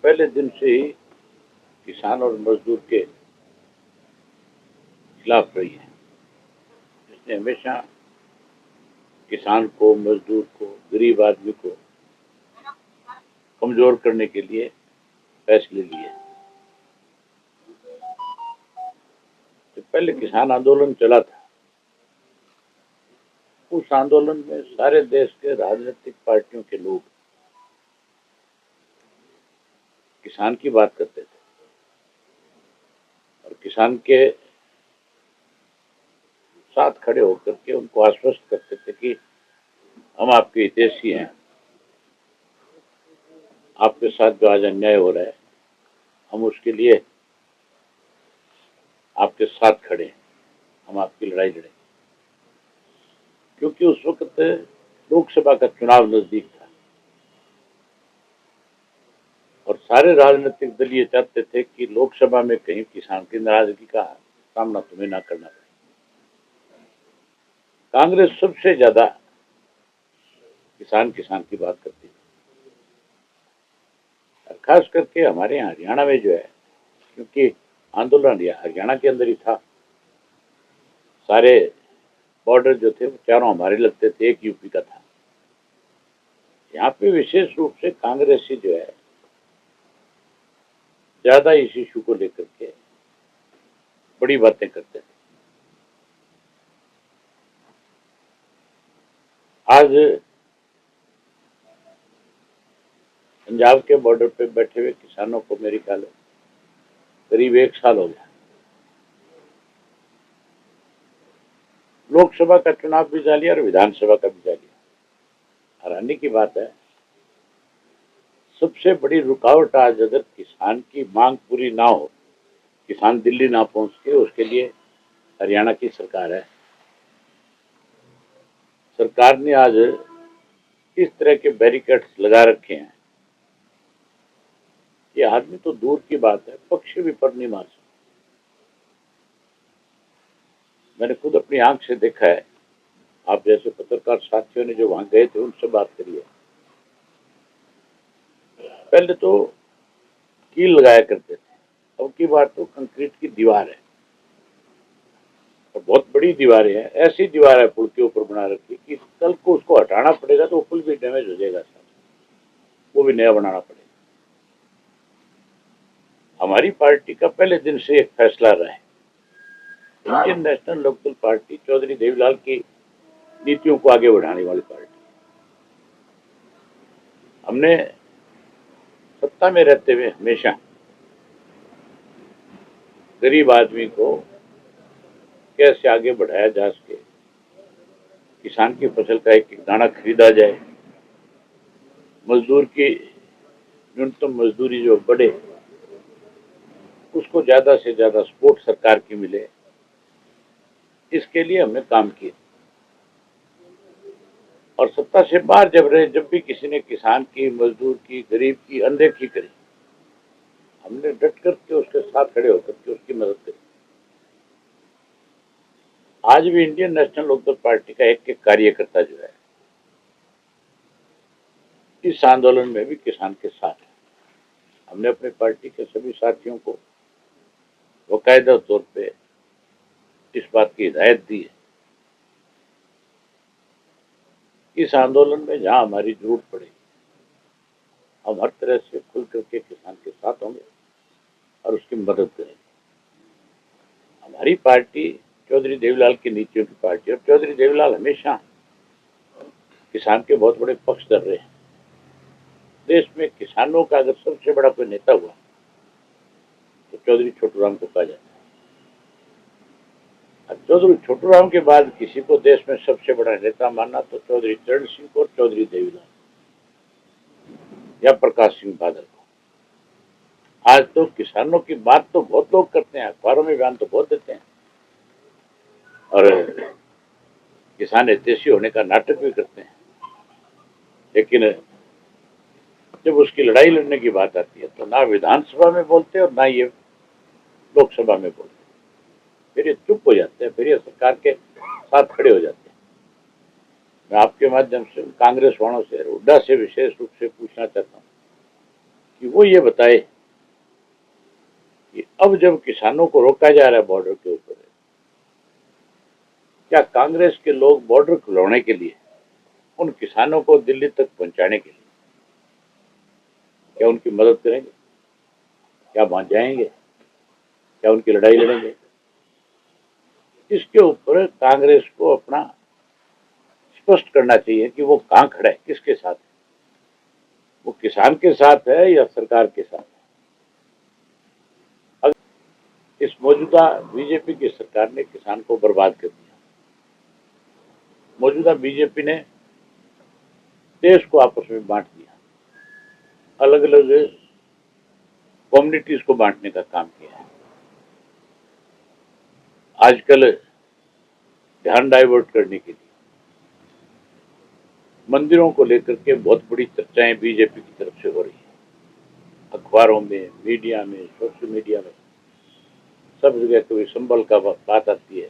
पहले दिन से ही किसान और मजदूर के खिलाफ रही है। इसने हमेशा किसान को, मजदूर को, गरीब आदमी को कमजोर करने के लिए फैसले लिए। तो पहले किसान आंदोलन चला था, उस आंदोलन में सारे देश के राजनीतिक पार्टियों के लोग किसान की बात करते थे और किसान के साथ खड़े होकर के उनको आश्वस्त करते थे कि हम आपके हितैषी हैं, आपके साथ जो आज अन्याय हो रहा है हम उसके लिए आपके साथ खड़े हैं, हम आपकी लड़ाई लड़ेंगे। क्योंकि उस वक्त लोकसभा का चुनाव नजदीक था और सारे राजनीतिक दल ये चाहते थे कि लोकसभा में कहीं किसान की नाराजगी का सामना तुम्हें ना करना पड़े। कांग्रेस सबसे ज्यादा किसान की बात करती है, खास करके हमारे यहाँ हरियाणा में जो है, क्योंकि आंदोलन हरियाणा के अंदर ही था, सारे बॉर्डर जो थे वो चारों हमारे लगते थे, एक यूपी का था। यहाँ पे विशेष रूप से कांग्रेसी जो है ज्यादा इस इशू को लेकर के बड़ी बातें करते थे। आज पंजाब के बॉर्डर पे बैठे हुए किसानों को मेरे ख्याल करीब 1 साल हो गया। लोकसभा का चुनाव भी जा लिया और विधानसभा का भी जा लिया। हैरानी की बात है, सबसे बड़ी रुकावट आज अगर किसान की मांग पूरी ना हो, किसान दिल्ली ना पहुंच के, उसके लिए हरियाणा की सरकार है। सरकार ने आज इस तरह के बैरिकेड्स लगा रखे हैं कि आदमी तो दूर की बात है, पक्षी भी पर नहीं मार सकते। मैंने खुद अपनी आंख से देखा है, आप जैसे पत्रकार साथियों ने जो वहां गए थे उनसे बात करिए। पहले तो कील लगाया करते थे, अब की बार तो कंक्रीट की दीवार है और बहुत बड़ी दीवारें हैं। ऐसी दीवार है पुल के ऊपर बना रखी कि कल को उसको हटाना पड़ेगा तो वो पुल भी डैमेज हो जाएगा, वो भी नया बनाना पड़ेगा। हमारी पार्टी का पहले दिन से एक फैसला रहा है, Indian national Lokdal party Chaudhary Devilal की नीतियों को आगे बढ़ाने वाली पार्टी। हमने सत्ता में रहते हुए हमेशा गरीब आदमी को कैसे आगे बढ़ाया जा सके, किसान की फसल का एक एक दाना खरीदा जाए, मजदूर की न्यूनतम मजदूरी जो बढ़े उसको ज्यादा से ज्यादा सपोर्ट सरकार की मिले, इसके लिए हमने काम किया। और सत्ता से बाहर जब रहे, जब भी किसी ने किसान की, मजदूर की, गरीब की अनदेखी करी, हमने डट करके उसके साथ खड़े होकर के उसकी मदद करी। आज भी इंडियन नेशनल लोकदल पार्टी का एक एक कार्यकर्ता जो है इस आंदोलन में भी किसान के साथ है। हमने अपनी पार्टी के सभी साथियों को बाकायदा तौर पे इस बात की हिदायत दी है, इस आंदोलन में जहां हमारी जरूरत पड़ेगी हम हर तरह से खुल करके किसान के साथ होंगे और उसकी मदद करेंगे। हमारी पार्टी चौधरी देवीलाल की नीतियों की पार्टी, और चौधरी देवीलाल हमेशा किसान के बहुत बड़े पक्षधर रहे हैं। देश में किसानों का अगर सबसे बड़ा कोई नेता हुआ तो चौधरी छोटू राम को कहा जाता है। चौधरी छोटू राम के बाद किसी को देश में सबसे बड़ा नेता मानना तो चौधरी चरण सिंह को और चौधरी देवीलाल या प्रकाश सिंह बादल को। आज तो किसानों की बात तो बहुत लोग करते हैं, अखबारों में बयान तो बहुत देते हैं और किसान हितैषी होने का नाटक भी करते हैं, लेकिन जब उसकी लड़ाई लड़ने की बात आती है तो ना विधानसभा में बोलते और ना ये लोकसभा में बोलते, फिर ये चुप हो जाते हैं, फिर ये सरकार के साथ खड़े हो जाते हैं। मैं आपके माध्यम से कांग्रेस वालों से, हुड्डा से विशेष रूप से पूछना चाहता हूँ कि वो ये बताए कि अब जब किसानों को रोका जा रहा है बॉर्डर के ऊपर, क्या कांग्रेस के लोग बॉर्डर खुलवाने के लिए, उन किसानों को दिल्ली तक पहुंचाने के लिए क्या उनकी मदद करेंगे? क्या वहां जाएंगे? क्या उनकी लड़ाई लड़ेंगे? इसके ऊपर कांग्रेस को अपना स्पष्ट करना चाहिए कि वो कहां खड़ा है, किसके साथ है। वो किसान के साथ है या सरकार के साथ है। अगर इस मौजूदा बीजेपी की सरकार ने किसान को बर्बाद कर दिया। मौजूदा बीजेपी ने देश को आपस में बांट दिया, अलग अलग कम्युनिटीज को बांटने का काम किया है। आजकल ध्यान डाइवर्ट करने के लिए मंदिरों को लेकर के बहुत बड़ी चर्चाएं बीजेपी की तरफ से हो रही है। अखबारों में, मीडिया में, सोशल मीडिया में, सब जगह कभी संभल का बात आती है,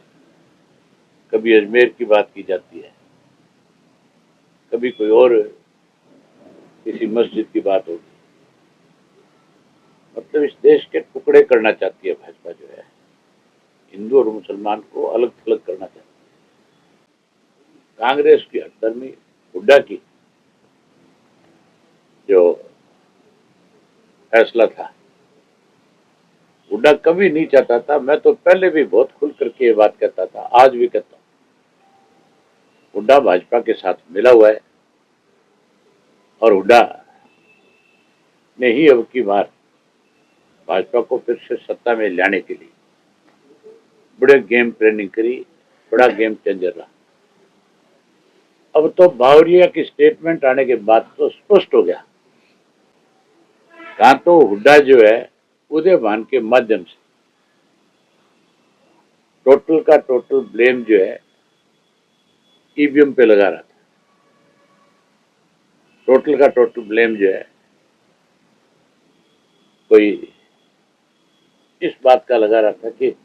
कभी अजमेर की बात की जाती है, कभी कोई और किसी मस्जिद की बात होगी। मतलब इस देश के टुकड़े करना चाहती है भाजपा, जो है हिंदू और मुसलमान को अलग थलग करना चाहती है। कांग्रेस की हटदर्मी हुड्डा की जो फैसला था, हुड्डा कभी नहीं चाहता था। मैं तो पहले भी बहुत खुल करके ये बात कहता था, आज भी कहता हूं, हुड्डा भाजपा के साथ मिला हुआ है और हुड्डा ने ही अब की बार भाजपा को फिर से सत्ता में लाने के लिए बड़े गेम प्लानिंग करी, बड़ा गेम चेंजर रहा। अब तो बावरिया की स्टेटमेंट आने के बाद तो स्पष्ट हो गया, कहा तो हुड्डा जो है उदयभान के माध्यम से टोटल का टोटल ब्लेम जो है ईवीएम पे लगा रहा था। टोटल का टोटल ब्लेम जो है कोई इस बात का लगा रहा था कि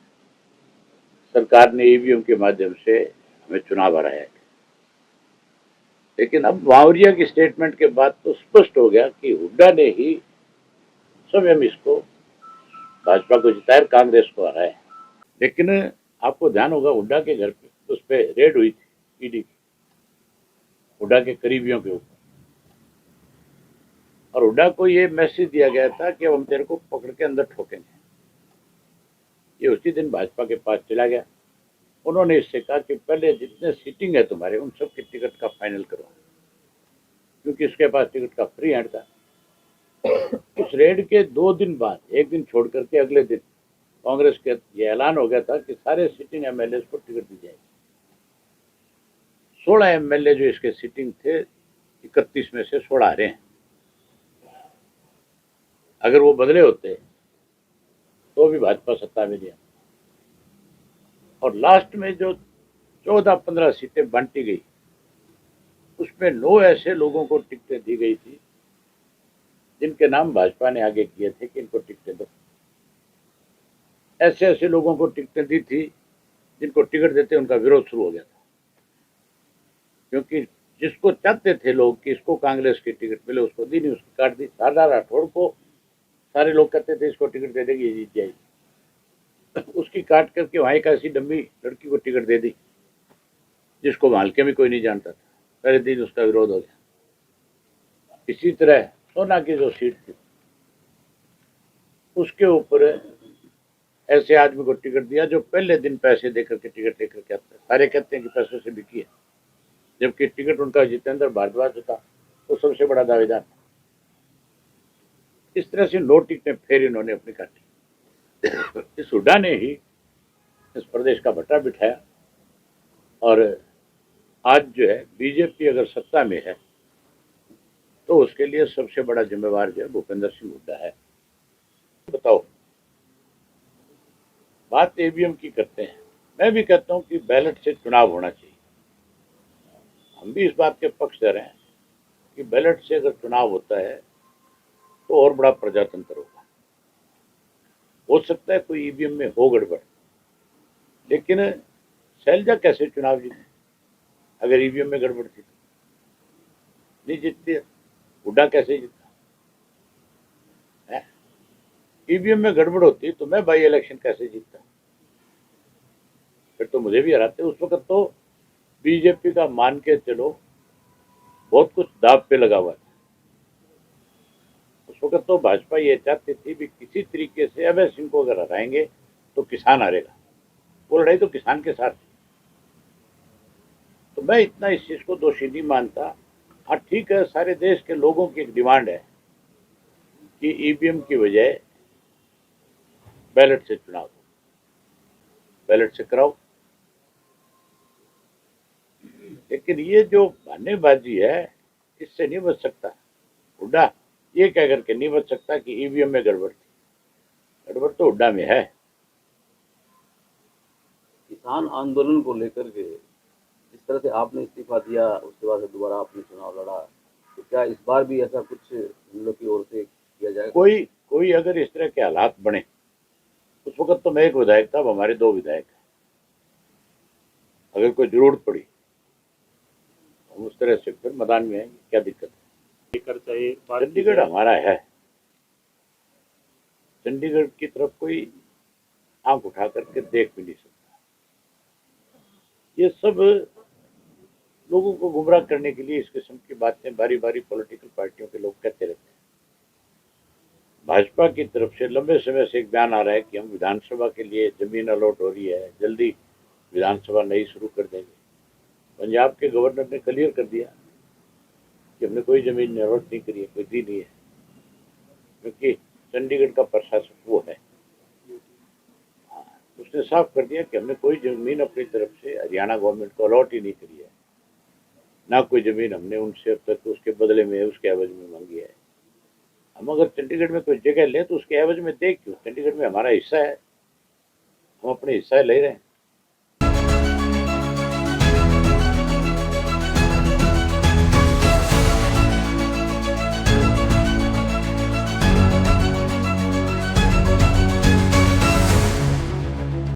सरकार ने ईवीएम के माध्यम से हमें चुनाव हराया है। लेकिन अब बावरिया की स्टेटमेंट के बाद तो स्पष्ट हो गया कि हुड्डा ने ही स्वयं इसको भाजपा को जिताया, कांग्रेस को हराया। लेकिन आपको ध्यान होगा हुड्डा के घर पे उस पर रेड हुई थी ईडी की, हुड्डा के करीबियों के ऊपर, और हुड्डा को ये मैसेज दिया गया था कि हम तेरे को पकड़ के अंदर ठोकेंगे। ये उसी दिन भाजपा के पास चला गया। उन्होंने इससे कहा कि पहले जितने सीटिंग है तुम्हारे उन सब की टिकट का फाइनल करो, क्योंकि इसके पास टिकट का फ्री हैंड था। उस रेड के 2 दिन बाद, एक दिन छोड़ करके अगले दिन कांग्रेस के ये ऐलान हो गया था कि सारे सिटिंग एमएलए को टिकट दी जाएगी। 16 एमएलए जो इसके सिटिंग थे, 31 में से 16 आ रहे हैं। अगर वो बदले होते तो भी भाजपा सत्ता में नहीं। और लास्ट में जो 14-15 सीटें बांटी गई, उसमें 9 ऐसे लोगों को टिकटें दी गई थी जिनके नाम भाजपा ने आगे किए थे कि इनको टिकटें दो। ऐसे ऐसे लोगों को टिकटें दी थी जिनको टिकट देते उनका विरोध शुरू हो गया था, क्योंकि जिसको चाहते थे लोग कि इसको कांग्रेस की टिकट मिले, उसको दी नहीं, उसकी काट दी। शारदा राठौड़ को सारे लोग कहते थे इसको टिकट दे देगी, ये जीत जाएगी। उसकी काट करके वहां एक ऐसी डम्मी लड़की को टिकट दे दी जिसको हल्के में कोई नहीं जानता था। पहले दिन उसका विरोध हो गया। इसी तरह सोना की जो सीट थी, उसके ऊपर ऐसे आदमी को टिकट दिया जो पहले दिन पैसे देकर के टिकट लेकर के आता है। सारे कहते हैं कि पैसों से बिकी है, जबकि टिकट उनका जितेंद्र भारद्वाज था, वो सबसे बड़ा दावेदार। इस तरह से 9 टिकटें फिर इन्होंने अपनी काटी। इस हुड्डा ने ही इस प्रदेश का भट्टा बिठाया, और आज जो है बीजेपी अगर सत्ता में है तो उसके लिए सबसे बड़ा जिम्मेवार जो है भूपेंद्र सिंह हुड्डा है। बताओ, बात ईवीएम की करते हैं। मैं भी कहता हूं कि बैलेट से चुनाव होना चाहिए। हम भी इस बात के पक्षधर हैं कि बैलेट से अगर चुनाव होता है तो और बड़ा प्रजातंत्र होगा। हो सकता है कोई ईवीएम में हो गड़बड़, लेकिन शैलजा कैसे चुनाव जीते अगर ईवीएम में गड़बड़ थी? नहीं जीतती है। हुड्डा कैसे जीता? ईवीएम में गड़बड़ होती तो मैं बाई इलेक्शन कैसे जीतता? फिर तो मुझे भी हराते। उस वक्त तो बीजेपी का मान के चलो बहुत कुछ दाव पे लगा हुआ था। उस वक्त तो भाजपा ये चाहती थी भी किसी तरीके से अभय सिंह को अगर हराएंगे तो किसान हारेगा। वो लड़ाई तो किसान के साथ थी। तो मैं इतना इस चीज को दोषी नहीं मानता। हाँ ठीक है, सारे देश के लोगों की एक डिमांड है कि ईवीएम की बजाय बैलेट से चुनाव हो, बैलेट से कराओ। लेकिन ये जो बहानेबाजी है इससे नहीं बच सकता हुड्डा। ये कह करके नहीं बच सकता कि ईवीएम में गड़बड़ थी। गड़बड़ तो हुड्डा में है। किसान आंदोलन को लेकर के जिस तरह से आपने इस्तीफा दिया, उसके बाद से दोबारा आपने चुनाव लड़ा, तो क्या इस बार भी ऐसा कुछ हम लोग की ओर से किया जाएगा? कोई अगर इस तरह के हालात बने, उस वक्त तो मैं एक विधायक था, अब हमारे 2 विधायक हैं। अगर कोई जरूरत पड़ी हम उस तरह से फिर मैदान में आएंगे, क्या दिक्कत है? चंडीगढ़ हमारा है। चंडीगढ़ की तरफ कोई आंख उठा करके देख भी नहीं सकता। ये सब लोगों को गुमराह करने के लिए इस किस्म की बातें बारी बारी पॉलिटिकल पार्टियों के लोग कहते रहते हैं। भाजपा की तरफ से लंबे समय से एक बयान आ रहा है कि हम विधानसभा के लिए जमीन अलॉट हो रही है, जल्दी विधानसभा नई शुरू कर देंगे। पंजाब के गवर्नर ने क्लियर कर दिया कि हमने कोई जमीन अलॉट नहीं करी है, कोई दी नहीं है, क्योंकि चंडीगढ़ का प्रशासक वो है। उसने साफ कर दिया कि हमने कोई जमीन अपनी तरफ से हरियाणा गवर्नमेंट को अलॉट ही नहीं करी है, ना कोई जमीन हमने उनसे अब तक उसके बदले में उसके एवज में मांगी है। हम अगर चंडीगढ़ में कोई जगह लें तो उसके एवज में दे क्यों? चंडीगढ़ में हमारा हिस्सा है, हम अपने हिस्सा ले रहे हैं।